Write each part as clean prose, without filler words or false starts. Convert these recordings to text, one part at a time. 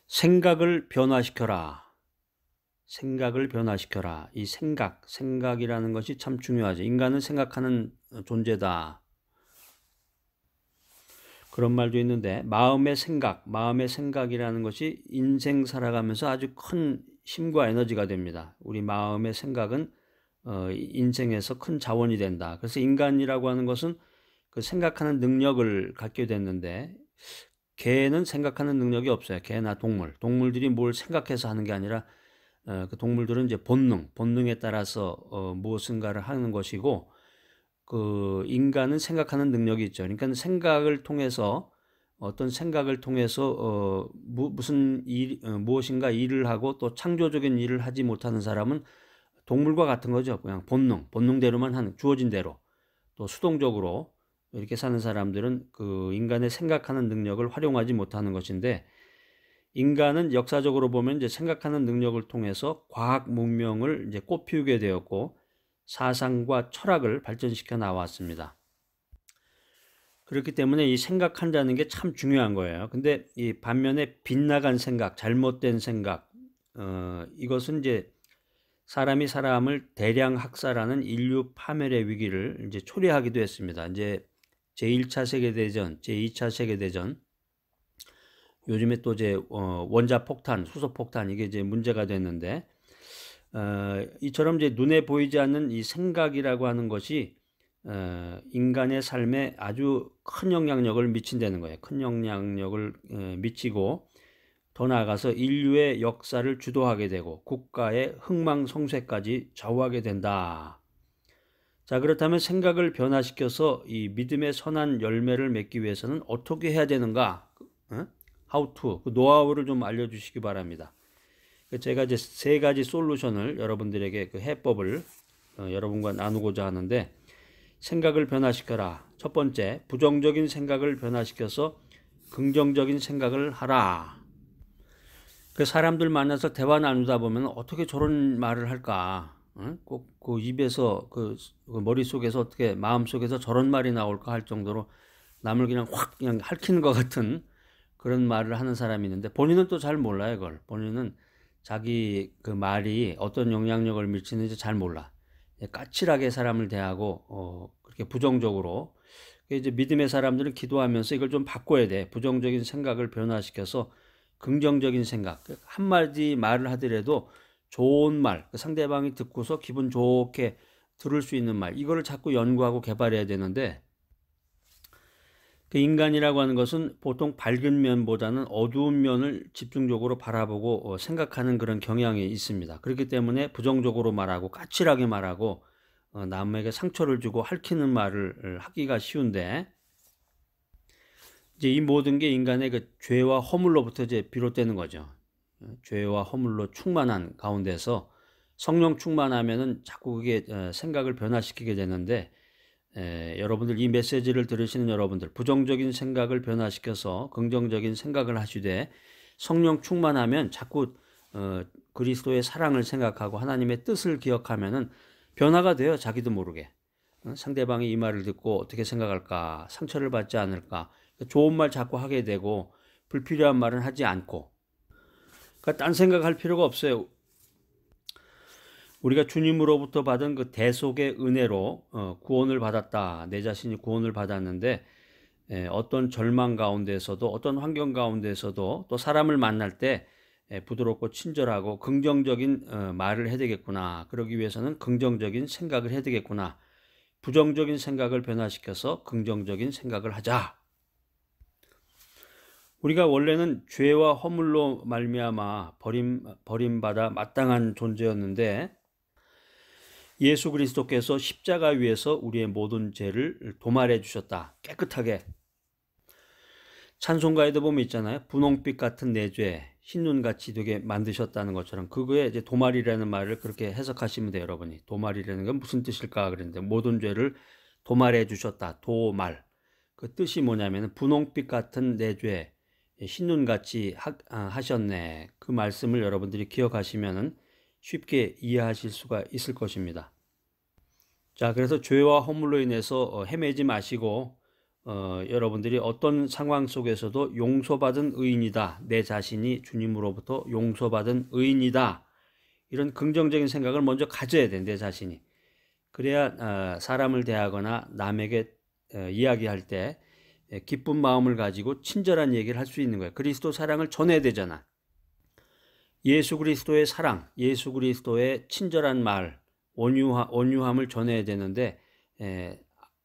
생각을 변화시켜라. 생각을 변화시켜라. 이 생각이라는 것이 참 중요하죠. 인간은 생각하는 존재다. 그런 말도 있는데 마음의 생각이라는 것이 인생 살아가면서 아주 큰 힘과 에너지가 됩니다. 우리 마음의 생각은 인생에서 큰 자원이 된다. 그래서 인간이라고 하는 것은 그 생각하는 능력을 갖게 됐는데 개는 생각하는 능력이 없어요. 개나 동물들이 뭘 생각해서 하는 게 아니라 그 동물들은 이제 본능에 따라서 무엇인가를 하는 것이고 그 인간은 생각하는 능력이 있죠. 그러니까 생각을 통해서 어떤 생각을 통해서 무슨 무엇인가 일을 하고 또 창조적인 일을 하지 못하는 사람은 동물과 같은 거죠. 그냥 본능대로만 하는 주어진 대로 또 수동적으로 이렇게 사는 사람들은 그 인간의 생각하는 능력을 활용하지 못하는 것인데 인간은 역사적으로 보면 이제 생각하는 능력을 통해서 과학 문명을 이제 꽃피우게 되었고 사상과 철학을 발전시켜 나왔습니다. 그렇기 때문에 이 생각한다는 게 참 중요한 거예요. 근데 이 반면에 빗나간 생각, 잘못된 생각, 이것은 이제 사람이 사람을 대량 학살하는 인류 파멸의 위기를 이제 초래하기도 했습니다. 이제 제1차 세계대전, 제2차 세계대전, 요즘에 또 이제 원자폭탄, 수소폭탄 이게 이제 문제가 됐는데 이처럼 이제 눈에 보이지 않는 이 생각이라고 하는 것이 인간의 삶에 아주 큰 영향력을 미친다는 거예요. 큰 영향력을 미치고 더 나아가서 인류의 역사를 주도하게 되고 국가의 흥망성쇠까지 좌우하게 된다. 자, 그렇다면 생각을 변화시켜서 이 믿음의 선한 열매를 맺기 위해서는 어떻게 해야 되는가? How to, 그 노하우를 좀 알려주시기 바랍니다. 제가 이제 세 가지 솔루션을 여러분들에게 그 해법을 여러분과 나누고자 하는데 생각을 변화시켜라. 첫 번째, 부정적인 생각을 변화시켜서 긍정적인 생각을 하라. 그 사람들 만나서 대화 나누다 보면 어떻게 저런 말을 할까? 꼭 그 입에서 그 머릿속에서 어떻게 마음속에서 저런 말이 나올까 할 정도로 남을 그냥 핥히는 것 같은 그런 말을 하는 사람이 있는데 본인은 또 잘 몰라요, 그걸. 본인은 자기 그 말이 어떤 영향력을 미치는지 잘 몰라. 까칠하게 사람을 대하고 그렇게 부정적으로. 이제 믿음의 사람들은 기도하면서 이걸 좀 바꿔야 돼. 부정적인 생각을 변화시켜서 긍정적인 생각. 한마디 말을 하더라도 좋은 말, 상대방이 듣고서 기분 좋게 들을 수 있는 말, 이거를 자꾸 연구하고 개발해야 되는데 그 인간이라고 하는 것은 보통 밝은 면보다는 어두운 면을 집중적으로 바라보고 생각하는 그런 경향이 있습니다. 그렇기 때문에 부정적으로 말하고 까칠하게 말하고 남에게 상처를 주고 핥히는 말을 하기가 쉬운데 이제 이 모든 게 인간의 그 죄와 허물로부터 이제 비롯되는 거죠. 죄와 허물로 충만한 가운데서 성령 충만하면은 자꾸 그게 생각을 변화시키게 되는데 여러분들 이 메시지를 들으시는 여러분들 부정적인 생각을 변화시켜서 긍정적인 생각을 하시되 성령 충만하면 자꾸 그리스도의 사랑을 생각하고 하나님의 뜻을 기억하면은 변화가 돼요. 자기도 모르게. 상대방이 이 말을 듣고 어떻게 생각할까? 상처를 받지 않을까? 좋은 말 자꾸 하게 되고 불필요한 말은 하지 않고 그러니까 딴 생각할 필요가 없어요. 우리가 주님으로부터 받은 그 대속의 은혜로 구원을 받았다. 내 자신이 구원을 받았는데 어떤 절망 가운데서도 어떤 환경 가운데서도 또 사람을 만날 때 부드럽고 친절하고 긍정적인 말을 해야 되겠구나. 그러기 위해서는 긍정적인 생각을 해야 되겠구나. 부정적인 생각을 변화시켜서 긍정적인 생각을 하자. 우리가 원래는 죄와 허물로 말미암아 버림받아 마땅한 존재였는데 예수 그리스도께서 십자가 위에서 우리의 모든 죄를 도말해 주셨다. 깨끗하게. 찬송가에도 보면 있잖아요. 분홍빛 같은 내 죄, 흰눈같이 되게 만드셨다는 것처럼 그거에 이제 도말이라는 말을 그렇게 해석하시면 돼요, 여러분이. 도말이라는 건 무슨 뜻일까 그랬는데 모든 죄를 도말해 주셨다. 도말. 그 뜻이 뭐냐면 분홍빛 같은 내 죄, 흰눈같이 하셨네. 그 말씀을 여러분들이 기억하시면은 쉽게 이해하실 수가 있을 것입니다. 자, 그래서 죄와 허물로 인해서 헤매지 마시고 여러분들이 어떤 상황 속에서도 용서받은 의인이다. 내 자신이 주님으로부터 용서받은 의인이다. 이런 긍정적인 생각을 먼저 가져야 돼, 내 자신이. 그래야 사람을 대하거나 남에게 이야기할 때 기쁜 마음을 가지고 친절한 얘기를 할 수 있는 거예요. 그리스도 사랑을 전해야 되잖아. 예수 그리스도의 사랑, 예수 그리스도의 친절한 말, 온유함을 전해야 되는데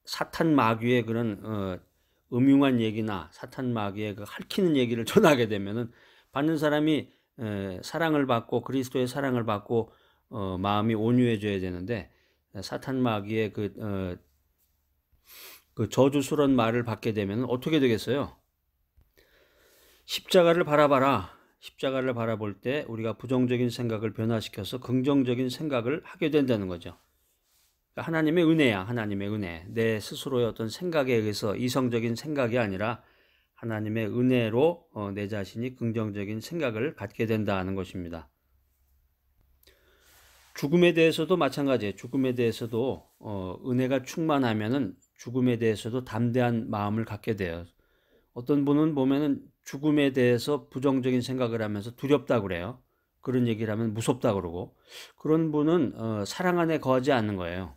사탄 마귀의 그런 음흉한 얘기나 사탄 마귀의 그 핥히는 얘기를 전하게 되면은 받는 사람이 사랑을 받고 그리스도의 사랑을 받고 마음이 온유해져야 되는데 사탄 마귀의 그 저주스러운 말을 받게 되면 어떻게 되겠어요? 십자가를 바라봐라. 십자가를 바라볼 때 우리가 부정적인 생각을 변화시켜서 긍정적인 생각을 하게 된다는 거죠. 하나님의 은혜야. 하나님의 은혜. 내 스스로의 어떤 생각에 의해서 이성적인 생각이 아니라 하나님의 은혜로 내 자신이 긍정적인 생각을 갖게 된다는 것입니다. 죽음에 대해서도 마찬가지예요. 죽음에 대해서도 은혜가 충만하면은 죽음에 대해서도 담대한 마음을 갖게 돼요. 어떤 분은 보면은 죽음에 대해서 부정적인 생각을 하면서 두렵다고 그래요. 그런 얘기를 하면 무섭다고 그러고, 그런 분은 사랑 안에 거하지 않는 거예요.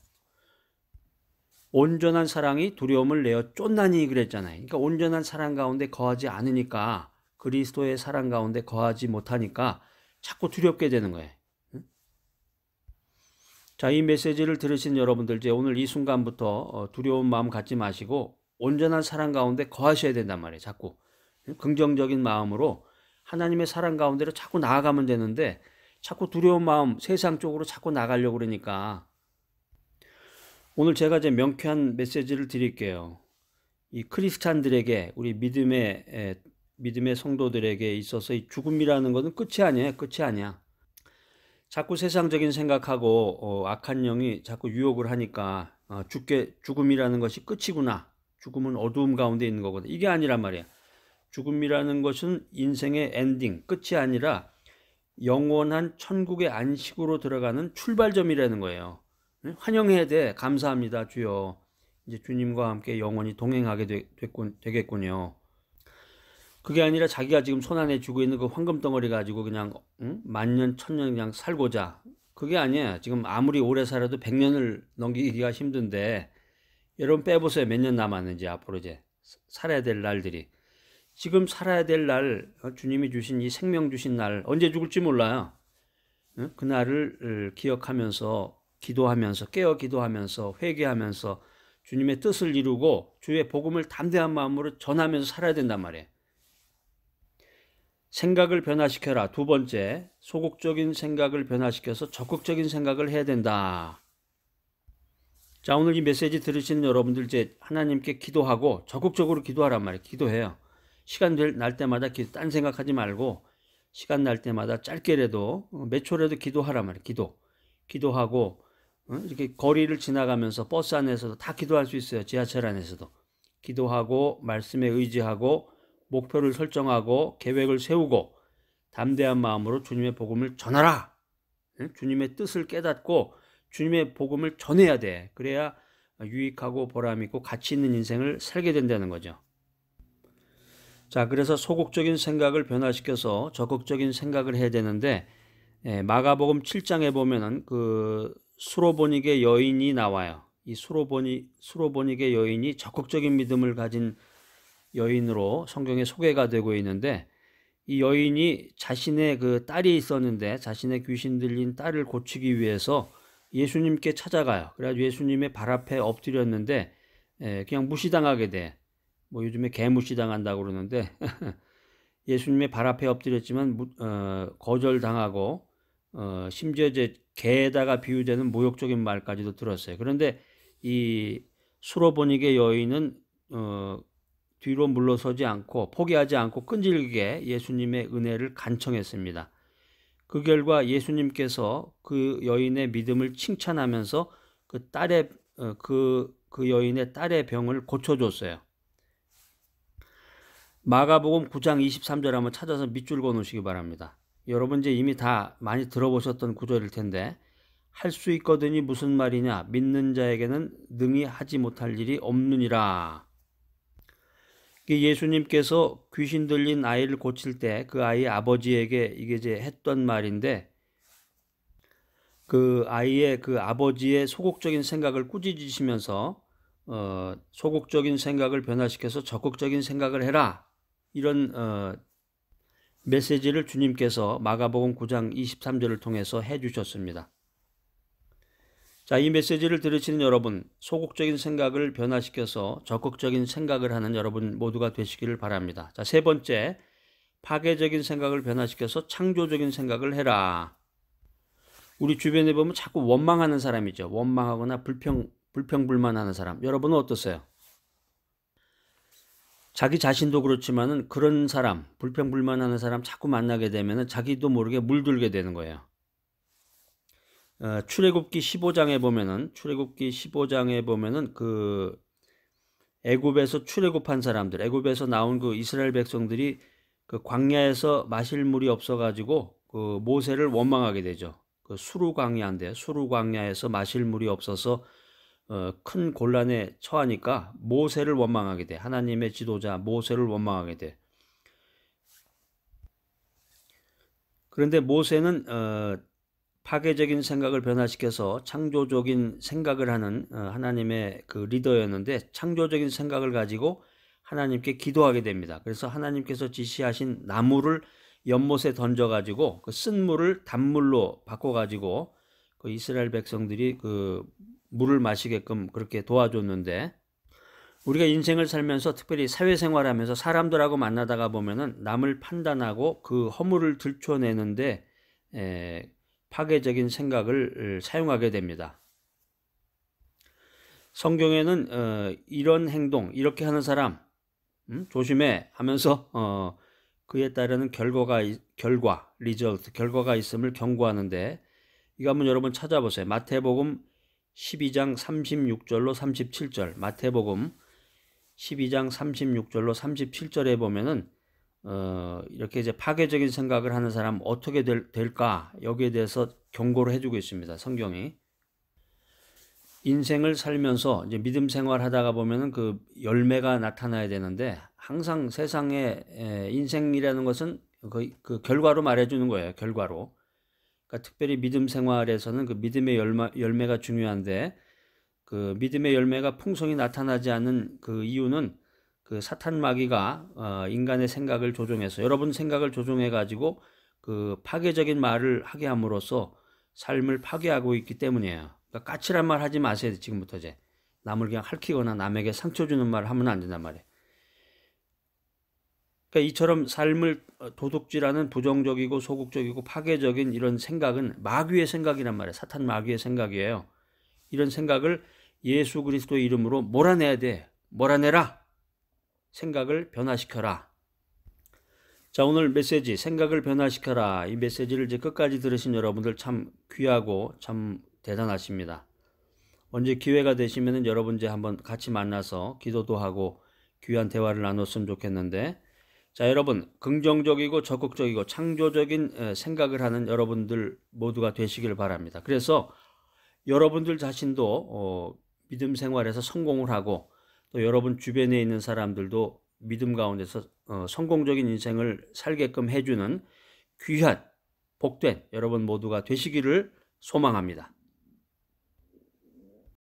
온전한 사랑이 두려움을 내어 쫓나니 그랬잖아요. 그러니까 온전한 사랑 가운데 거하지 않으니까, 그리스도의 사랑 가운데 거하지 못하니까 자꾸 두렵게 되는 거예요. 자, 이 메시지를 들으신 여러분들, 이제 오늘 이 순간부터 두려운 마음 갖지 마시고 온전한 사랑 가운데 거하셔야 된단 말이에요. 자꾸 긍정적인 마음으로 하나님의 사랑 가운데로 자꾸 나아가면 되는데 자꾸 두려운 마음, 세상 쪽으로 자꾸 나가려고 그러니까, 오늘 제가 이제 명쾌한 메시지를 드릴게요. 이 크리스찬들에게, 우리 믿음의 성도들에게 있어서 이 죽음이라는 것은 끝이 아니에요. 끝이 아니야. 자꾸 세상적인 생각하고 악한 영이 자꾸 유혹을 하니까 죽음이라는 것이 끝이구나. 죽음은 어두움 가운데 있는 거거든. 이게 아니란 말이야. 죽음이라는 것은 인생의 엔딩, 끝이 아니라 영원한 천국의 안식으로 들어가는 출발점이라는 거예요. 환영해야 돼. 감사합니다, 주여. 이제 주님과 함께 영원히 동행하게 되겠군요. 그게 아니라 자기가 지금 손안에 쥐고 있는 그 황금 덩어리 가지고 그냥 만년 천년 그냥 살고자, 그게 아니야. 지금 아무리 오래 살아도 100년을 넘기기가 힘든데, 여러분 빼보세요. 몇 년 남았는지. 앞으로 이제 살아야 될 날들이, 지금 살아야 될 날, 주님이 주신 이 생명 주신 날, 언제 죽을지 몰라요. 그 날을 기억하면서, 기도하면서, 깨어 기도하면서, 회개하면서 주님의 뜻을 이루고 주의 복음을 담대한 마음으로 전하면서 살아야 된단 말이에요. 생각을 변화시켜라. 두 번째, 소극적인 생각을 변화시켜서 적극적인 생각을 해야 된다. 자, 오늘 이 메시지 들으시는 여러분들, 이제 하나님께 기도하고 적극적으로 기도하란 말이에요. 기도해요. 시간 날 때마다 딴 생각하지 말고 시간 날 때마다 짧게라도 몇 초라도 기도하란 말이에요. 기도하고 이렇게 거리를 지나가면서 버스 안에서도 다 기도할 수 있어요. 지하철 안에서도 기도하고 말씀에 의지하고 목표를 설정하고 계획을 세우고 담대한 마음으로 주님의 복음을 전하라. 주님의 뜻을 깨닫고 주님의 복음을 전해야 돼. 그래야 유익하고 보람있고 가치 있는 인생을 살게 된다는 거죠. 자, 그래서 소극적인 생각을 변화시켜서 적극적인 생각을 해야 되는데, 마가복음 7장에 보면은 그 수로보닉의 여인이 나와요. 이 수로보닉의 여인이 적극적인 믿음을 가진 여인으로 성경에 소개가 되고 있는데, 이 여인이 자신의 그 딸이 있었는데 자신의 귀신 들린 딸을 고치기 위해서 예수님께 찾아가요. 그래가지고 예수님의 발 앞에 엎드렸는데 그냥 무시당하게 돼. 뭐 요즘에 개무시당한다고 그러는데 예수님의 발 앞에 엎드렸지만 거절당하고 심지어 이제 개에다가 비유되는 모욕적인 말까지도 들었어요. 그런데 이 수로보닉의 여인은 뒤로 물러서지 않고 포기하지 않고 끈질기게 예수님의 은혜를 간청했습니다. 그 결과 예수님께서 그 여인의 믿음을 칭찬하면서 그 여인의 딸의 병을 고쳐줬어요. 마가복음 9장 23절 한번 찾아서 밑줄 그어놓으시기 바랍니다. 여러분 이제 이미 다 많이 들어보셨던 구절일 텐데, 할 수 있거든이 무슨 말이냐, 믿는 자에게는 능히 하지 못할 일이 없느니라. 예수님께서 귀신 들린 아이를 고칠 때 그 아이의 아버지에게 이게 이제 했던 말인데, 그 아이의 그 아버지의 소극적인 생각을 꾸짖으시면서 소극적인 생각을 변화시켜서 적극적인 생각을 해라, 이런 메시지를 주님께서 마가복음 9장 23절을 통해서 해주셨습니다. 자, 이 메시지를 들으시는 여러분, 소극적인 생각을 변화시켜서 적극적인 생각을 하는 여러분 모두가 되시기를 바랍니다. 자, 세 번째, 파괴적인 생각을 변화시켜서 창조적인 생각을 해라. 우리 주변에 보면 자꾸 원망하는 사람이죠. 원망하거나 불평불만하는 사람. 여러분은 어떠세요? 자기 자신도 그렇지만은 그런 사람, 불평불만하는 사람 자꾸 만나게 되면은 자기도 모르게 물들게 되는 거예요. 출애굽기 15장에 보면은 그 애굽에서 출애굽한 사람들, 애굽에서 나온 그 이스라엘 백성들이 그 광야에서 마실 물이 없어가지고 그 모세를 원망하게 되죠. 그 수루 광야인데, 수루 광야에서 마실 물이 없어서 큰 곤란에 처하니까 모세를 원망하게 돼. 하나님의 지도자 모세를 원망하게 돼. 그런데 모세는 파괴적인 생각을 변화시켜서 창조적인 생각을 하는 하나님의 그 리더였는데, 창조적인 생각을 가지고 하나님께 기도하게 됩니다. 그래서 하나님께서 지시하신 나무를 연못에 던져가지고 그 쓴 물을 단물로 바꿔가지고 그 이스라엘 백성들이 그 물을 마시게끔 그렇게 도와줬는데, 우리가 인생을 살면서 특별히 사회생활하면서 사람들하고 만나다가 보면은 남을 판단하고 그 허물을 들춰내는데 파괴적인 생각을 사용하게 됩니다. 성경에는 이런 행동, 이렇게 하는 사람 조심해 하면서 그에 따르는 결과가 있음을 경고하는데, 이거 한번 여러분 찾아보세요. 마태복음 12장 36절로 37절, 마태복음 12장 36절로 37절에 보면은 이렇게 이제 파괴적인 생각을 하는 사람 어떻게 될까, 여기에 대해서 경고를 해주고 있습니다. 성경이. 인생을 살면서 이제 믿음 생활하다가 보면은 그 열매가 나타나야 되는데, 항상 세상에 인생이라는 것은 그 결과로 말해주는 거예요. 결과로. 그러니까 특별히 믿음 생활에서는 그 믿음의 열매가 중요한데, 그 믿음의 열매가 풍성히 나타나지 않는 그 이유는 그 사탄 마귀가 인간의 생각을 조종해서, 여러분 생각을 조종해 가지고 그 파괴적인 말을 하게 함으로써 삶을 파괴하고 있기 때문이에요. 그러니까 까칠한 말 하지 마세요. 지금부터 이제 남을 그냥 핥히거나 남에게 상처 주는 말 하면 안 된단 말이에요. 그러니까 이처럼 삶을 도둑질하는 부정적이고 소극적이고 파괴적인 이런 생각은 마귀의 생각이란 말이에요. 사탄 마귀의 생각이에요. 이런 생각을 예수 그리스도 이름으로 몰아내야 돼. 몰아내라. 생각을 변화시켜라. 자, 오늘 메시지 생각을 변화시켜라, 이 메시지를 이제 끝까지 들으신 여러분들 참 귀하고 참 대단하십니다. 언제 기회가 되시면은 여러분 이제 한번 같이 만나서 기도도 하고 귀한 대화를 나눴으면 좋겠는데, 자, 여러분 긍정적이고 적극적이고 창조적인 생각을 하는 여러분들 모두가 되시길 바랍니다. 그래서 여러분들 자신도 믿음 생활에서 성공을 하고, 또 여러분 주변에 있는 사람들도 믿음 가운데서 성공적인 인생을 살게끔 해주는 귀한 복된 여러분 모두가 되시기를 소망합니다.